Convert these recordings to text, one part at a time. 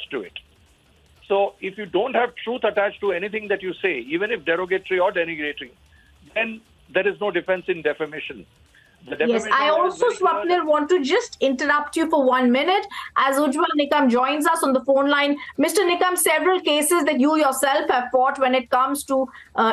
attached to it. So if you don't have truth attached to anything that you say, even if derogatory or denigrating, then there is no defense in defamation. Yes, I also, Swapnil, want to just interrupt you for 1 minute as Ujjwal Nikam joins us on the phone line. Mr. Nikam, several cases that you yourself have fought when it comes to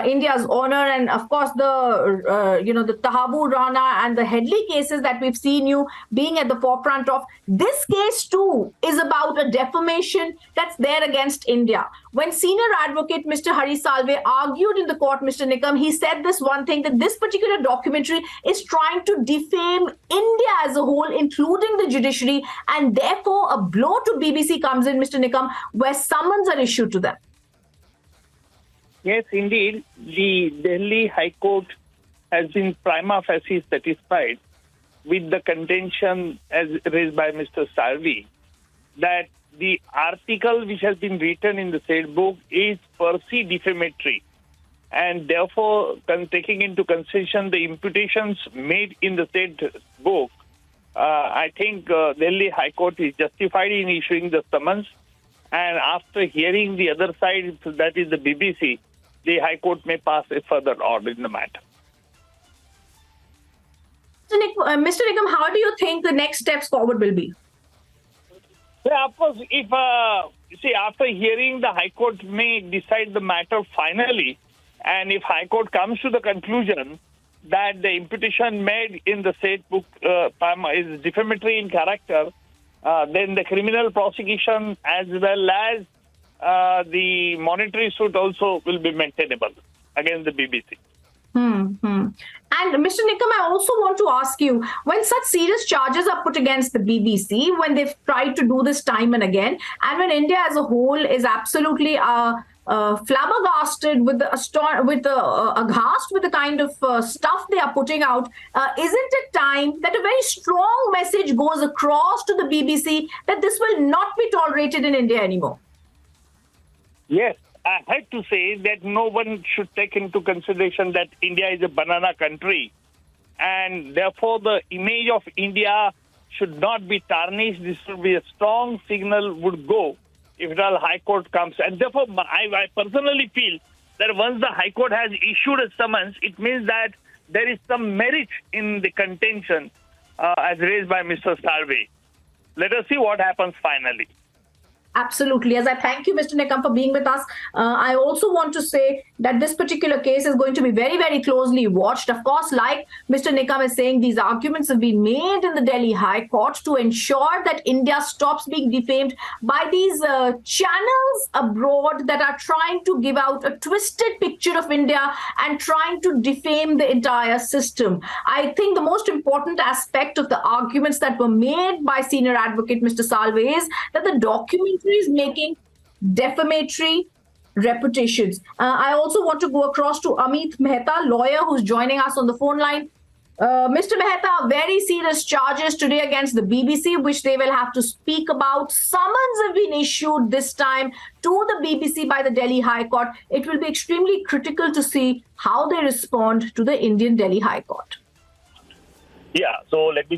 India's honor, and of course the Tahabu Rana and the Headley cases that we've seen you being at the forefront of. This case too is about a defamation that's there against India. When senior advocate Mr. Harish Salve argued in the court, Mr. Nikam, he said this one thing, that this particular documentary is trying to defame India as a whole, including the judiciary, and therefore a blow to BBC comes in, Mr. Nikam, where summons are issued to them. Yes, indeed. The Delhi High Court has been prima facie satisfied with the contention as raised by Mr. Salve that the article which has been written in the said book is per se defamatory, and therefore, taking into consideration the imputations made in the said book, I think Delhi High Court is justified in issuing the summons. And after hearing the other side, that is the BBC, the High Court may pass a further order in the matter. Mr. Nikam, how do you think the next steps forward will be? Yeah, of course, if after hearing, the High Court may decide the matter finally, and if High Court comes to the conclusion that the imputation made in the said book is defamatory in character, then the criminal prosecution as well as the monetary suit also will be maintainable against the BBC. And Mr. Nikam, I also want to ask you, when such serious charges are put against the BBC, when they've tried to do this time and again, and when India as a whole is absolutely flabbergasted with aghast with the kind of stuff they are putting out, isn't it time that a very strong message goes across to the BBC that this will not be tolerated in India anymore? Yes. I had to say that no one should take into consideration that India is a banana country, and therefore the image of India should not be tarnished. This would be a strong signal would go if the High Court comes. And therefore, I personally feel that once the High Court has issued a summons, it means that there is some merit in the contention as raised by Mr. Salve. Let us see what happens finally. Absolutely. As I thank you, Mr. Nikam, for being with us, I also want to say that this particular case is going to be very, very closely watched. Of course, like Mr. Nikam is saying, these arguments have been made in the Delhi High Court to ensure that India stops being defamed by these channels abroad that are trying to give out a twisted picture of India and trying to defame the entire system. I think the most important aspect of the arguments that were made by senior advocate Mr. Salve is that the documentary is making defamatory reputations. I also want to go across to Amit Mehta, lawyer, who's joining us on the phone line. Mr. Mehta, very serious charges today against the BBC, which they will have to speak about. Summons have been issued this time to the BBC by the Delhi High Court. It will be extremely critical to see how they respond to the Indian Delhi High Court. Yeah, so let me